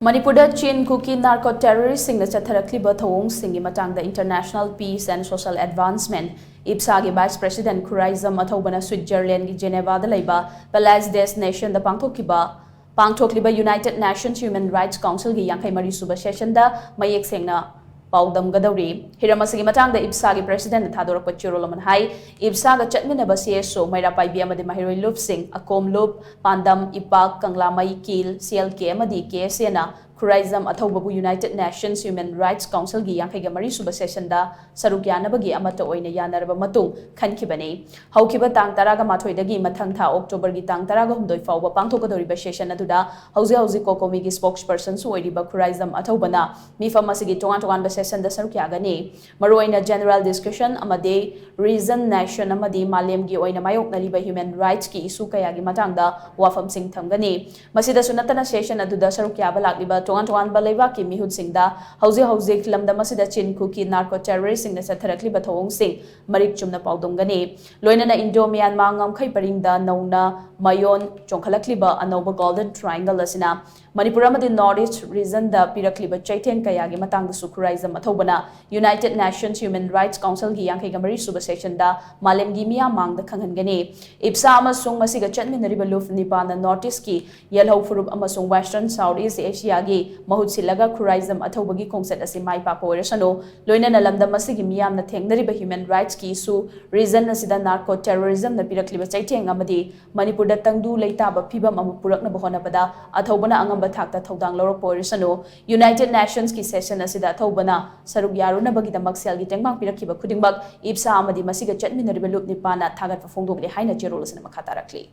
Manipur Chin KUKI NARCO terrorist shingna chatharakliba thouong singi matangda International Peace and Social Advancement IPSA gi Vice President Khuraijam Athouba na Switzerland gi Geneva da laiba Bala's destination da pangthokliba United Nations Human Rights Council gi 53 suba session da mayek shengna thamgadouri hiramasi matang da IPSA gi President thadorakpa chirolaman hai IPSA ga chatminaba CSO maira paibi amadi mahiroi lup sing akom lup pandam ipak kanglamai kil CLK amadi KSA na Khuraijam Athouba bu United Nations Human Rights Council gi 53 suba session da saruk yanabagi amata oina yanaraba matung khankhibani haukiba tang taraga mathoi dagi mathang tha October gi tang taraga humdoi fawba pangthokadori ba session aduda hauzi kokomi gi spokesperson su oiriba Khuraijam Athouba na mifam asigi tongan ba session da saruk yagani maroina general discussion amade reason nation amadi malem gi oina mayok nariba human rights ki issue kaya gi matang da wafam sing thamgani masida sunatana session aduda saruk yaba lakliba tongan balaiba ki mihut singda hauzi lamda masida chin KUKI NARCO terrorist singna chatharakliba thouong sing marik chumna paudongani loinana Indo Myanmar ngamkhai paringda nauna mayon chongkhalakliba anoba golden triangle asina Manipur amadi Northeast region da pirakliba chaithen kaya gi matang da Khuraijam Athouba na United Nations Human Rights Council gi 53 suba session da malem gi miya mang da khanghangani IPSA amasung masiga chatminariba luf nipana Northeast ki yelhau furup amasung Western Southeast Asia gi mahut silaga Khuraijam Athouba gi kongset asi mai pa poirasano loinana lamdam asigi miyamna thengnariba human rights ki issue region asida narco terrorism na pirakliba chaitheng amadi Manipur da tangdu leitaba phibam amu purakna bahona pada Athouba na angamba thakta thodang lorok poirasano United Nations ki session asida Athouba na saruk yaruna bagi damak sel gi tengmang pirakhiba khudingbak IPSA amadi masiga chatminariba lup nipana thagat fa phongdokle haina jerol asina makha tarakli